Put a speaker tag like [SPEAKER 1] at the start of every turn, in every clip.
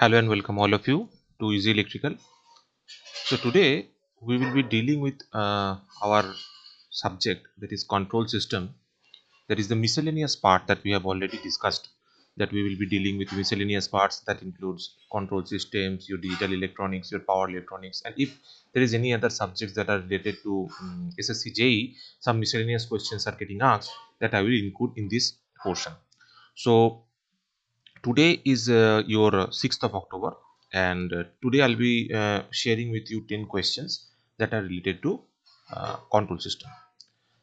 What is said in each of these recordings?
[SPEAKER 1] Hello and welcome all of you to Easy Electrical. So today we will be dealing with our subject, that is control system. That is the miscellaneous part that we have already discussed. That we will be dealing with miscellaneous parts that includes control systems, your digital electronics, your power electronics, and if there is any other subjects that are related to SSC JEE, some miscellaneous questions are getting asked that I will include in this portion. So today is your 6th of October, and today I'll be sharing with you 10 questions that are related to control system.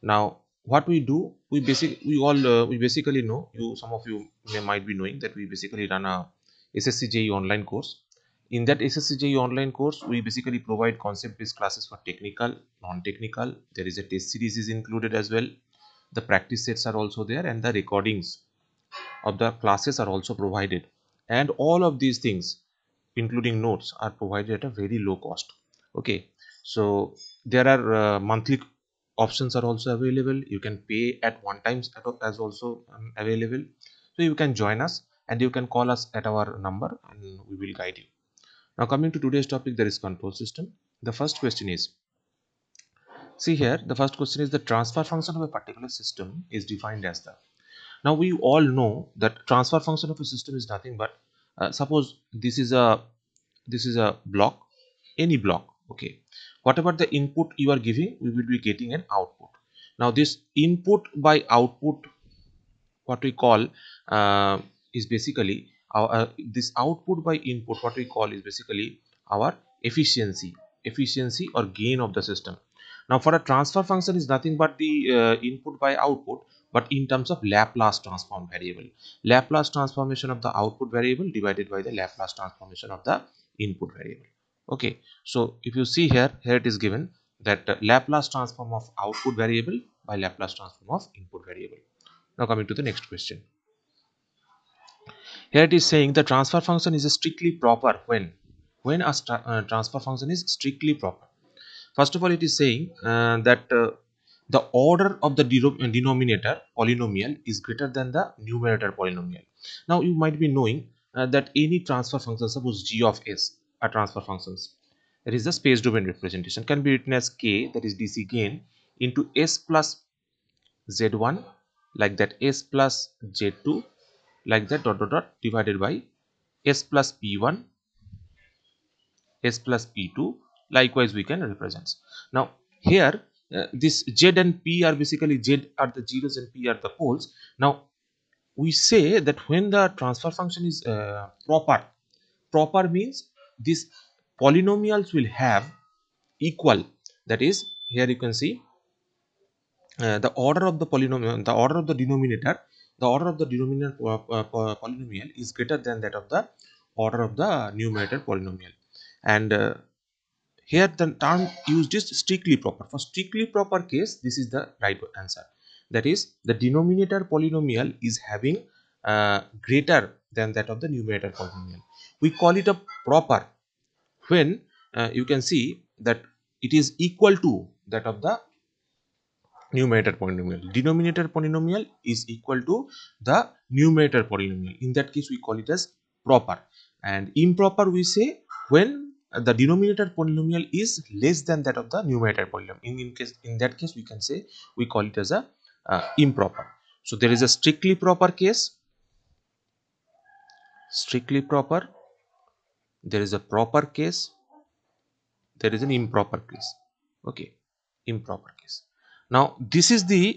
[SPEAKER 1] Now what we do, we basically know, some of you might be knowing that we basically run a SSCJE online course. In that SSCJE online course, we basically provide concept based classes for technical, non-technical. There is a test series is included as well. The practice sets are also there, and the recordings of the classes are also provided, and all of these things including notes are provided at a very low cost. Okay, so there are monthly options are also available. You can pay at one time as also available. So you can join us and you can call us at our number and we will guide you. Now coming to today's topic, there is control system. The first question is, see here, the first question is, the transfer function of a particular system is defined as the. Now we all know that transfer function of a system is nothing but, suppose this is a block, any block. Okay, whatever the input you are giving, we will be getting an output. Now this input by output, what we call, is basically our, this output by input, what we call is basically our efficiency or gain of the system. Now for a transfer function is nothing but the input by output, but in terms of Laplace transform variable, Laplace transformation of the output variable divided by the Laplace transformation of the input variable. Okay, so if you see here it is given that Laplace transform of output variable by Laplace transform of input variable. Now coming to the next question. Here it is saying the transfer function is strictly proper when a transfer function is strictly proper. First of all, it is saying that the order of the denominator polynomial is greater than the numerator polynomial. Now you might be knowing that any transfer function, suppose g of s, are transfer functions. That is the space domain representation, can be written as k, that is dc gain, into s plus z1, like that, s plus z2, like that, dot dot dot, divided by s plus p1, s plus p2. Likewise we can represent. Now here this z and p are basically, z are the zeros and p are the poles. Now we say that when the transfer function is proper means these polynomials will have equal, that is, here you can see the order of the polynomial, the order of the denominator, the order of the denominator polynomial is greater than that of the order of the numerator polynomial. And here the term used is strictly proper. For strictly proper case, this is the right answer. That is, the denominator polynomial is having greater than that of the numerator polynomial. We call it a proper when you can see that it is equal to that of the numerator polynomial. Denominator polynomial is equal to the numerator polynomial. In that case we call it as proper. And improper we say when the denominator polynomial is less than that of the numerator polynomial. In that case we can say, we call it as a improper. So there is a strictly proper case, strictly proper, there is a proper case, there is an improper case. Okay, improper case. Now this is the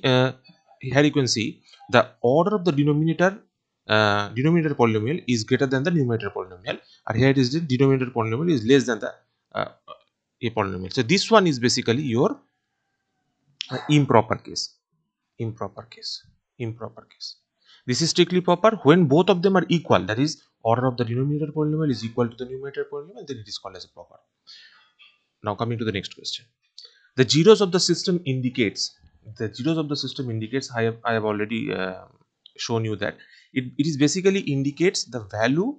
[SPEAKER 1] here you can see the order of the denominator polynomial is greater than the numerator polynomial, and here it is the denominator polynomial is less than the uh, a polynomial. So this one is basically your improper case. Improper case, improper case. This is strictly proper when both of them are equal, that is, order of the denominator polynomial is equal to the numerator polynomial, then it is called as a proper. Now coming to the next question. The zeros of the system indicates, the zeros of the system indicates, I have already shown you that it is basically indicates the value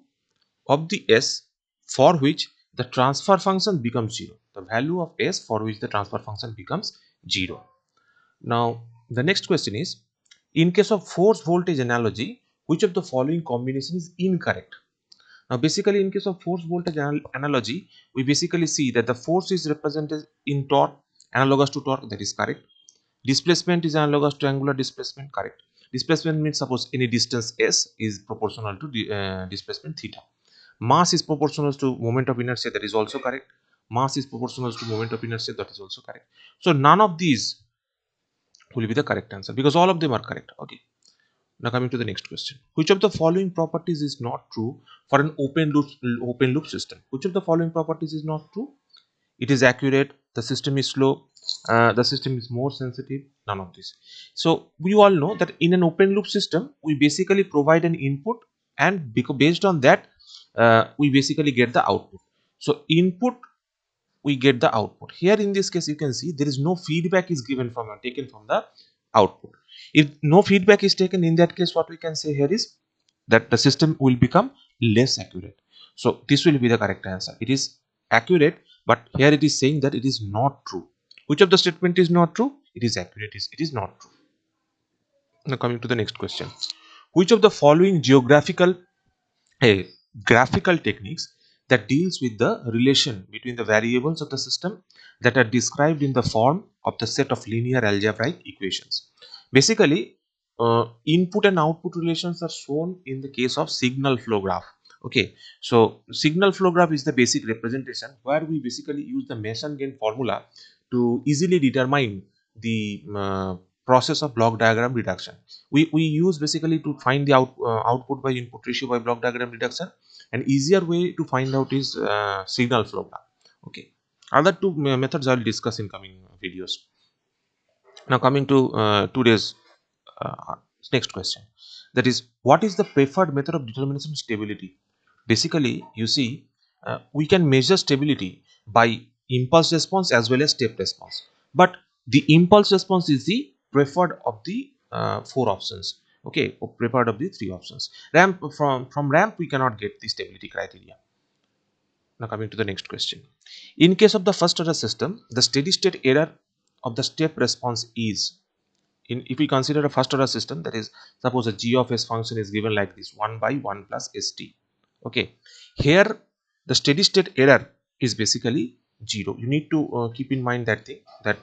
[SPEAKER 1] of the s for which the transfer function becomes 0, the value of s for which the transfer function becomes 0. Now the next question is, in case of force voltage analogy, which of the following combination is incorrect? Now basically in case of force voltage analogy, we basically see that the force is represented in torque, analogous to torque, that is correct. Displacement is analogous to angular displacement, correct. Displacement means suppose any distance s is proportional to the displacement theta. Mass is proportional to moment of inertia, that is also correct. Mass is proportional to moment of inertia, that is also correct. So none of these will be the correct answer because all of them are correct. Okay. Now coming to the next question. Which of the following properties is not true for an open loop system? Which of the following properties is not true? It is accurate, the system is slow, the system is more sensitive, none of this. So we all know that in an open loop system, we basically provide an input, and because based on that, we basically get the output. So input, we get the output. Here in this case, you can see there is no feedback is given from taken from the output. If no feedback is taken, in that case, what we can say here is that the system will become less accurate. So this will be the correct answer. It is accurate, but here it is saying that it is not true. Which of the statement is not true? It is accurate. It is not true. Now coming to the next question. Which of the following a graphical techniques that deals with the relation between the variables of the system that are described in the form of the set of linear algebraic equations. Basically, input and output relations are shown in the case of signal flow graph. Okay, so signal flow graph is the basic representation where we basically use the Mason-Gain formula to easily determine the process of block diagram reduction. We use basically to find the output by input ratio by block diagram reduction. An easier way to find out is signal flow graph. Okay, other two methods I will discuss in coming videos. Now coming to today's uh, next question, that is, what is the preferred method of determining stability? Basically, you see, we can measure stability by impulse response as well as step response, but the impulse response is the preferred of the four options. Okay, or preferred of the three options. Ramp, from ramp we cannot get the stability criteria. Now coming to the next question. In case of the first order system, the steady state error of the step response is, if we consider a first order system, that is, suppose a g of s function is given like this, 1 by 1 plus st. Okay, here the steady state error is basically 0. You need to keep in mind that thing, that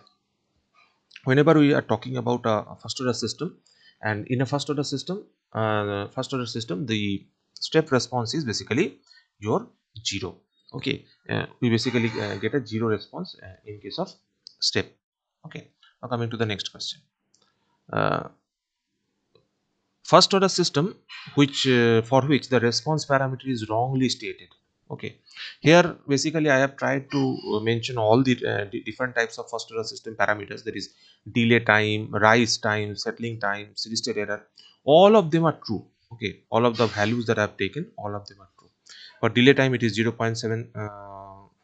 [SPEAKER 1] whenever we are talking about a first order system, and in a first order system, the step response is basically your 0. Okay, we basically get a 0 response in case of step. Okay, now coming to the next question. uh, First order system for which the response parameter is wrongly stated. Okay, here basically I have tried to mention all the different types of first order system parameters, that is delay time, rise time, settling time, steady state error. All of them are true. Okay, all of the values that I have taken, all of them are true. For delay time it is 0.7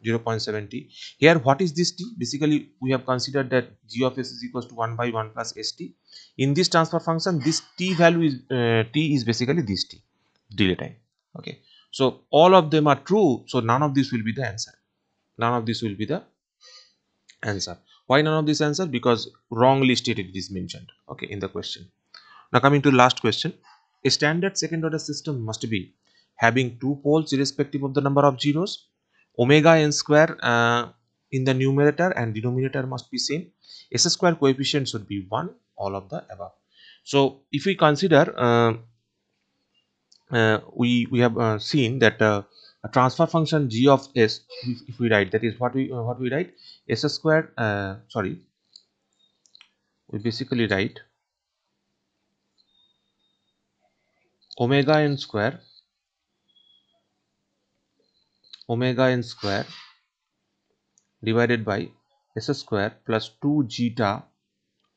[SPEAKER 1] 0.70. Here what is this t? Basically we have considered that g of s is equals to 1 by 1 plus st. In this transfer function, this t value is t is basically this t, delay time. Okay, so all of them are true, so none of this will be the answer. None of this will be the answer. Why none of this answer? Because wrongly stated it is mentioned, okay, in the question. Now coming to the last question. A standard second order system must be having two poles irrespective of the number of zeros. Omega n square in the numerator and denominator must be same. S square coefficient should be 1, all of the above. So if we consider we have seen that a transfer function g of s, if we write, that is what we write, s square sorry, we basically write omega n square divided by s square plus 2 zeta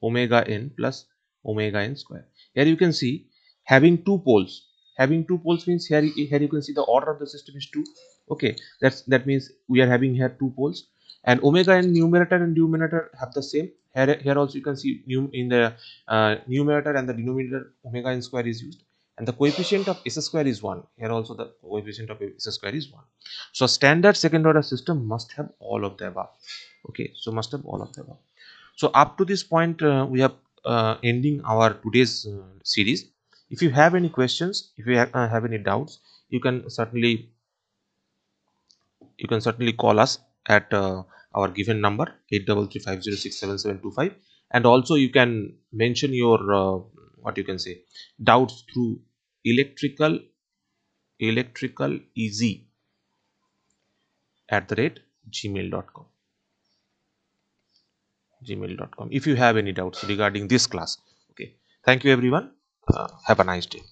[SPEAKER 1] omega n plus omega n square. Here you can see having two poles. Having two poles means here you can see the order of the system is 2. Okay, that means we are having here two poles, and omega n numerator and denominator have the same. Here also you can see in the numerator and the denominator omega n square is used, and the coefficient of s square is 1. Here also the coefficient of s square is 1. So standard second order system must have all of the above. Okay, so must have all of the above. So up to this point, we have ending our today's series. If you have any questions, if you have any doubts, you can certainly you can certainly call us at our given number 8335067725, and also you can mention your what you can say doubts through electrical easy @gmail.com if you have any doubts regarding this class. Okay, thank you everyone. Have a nice day.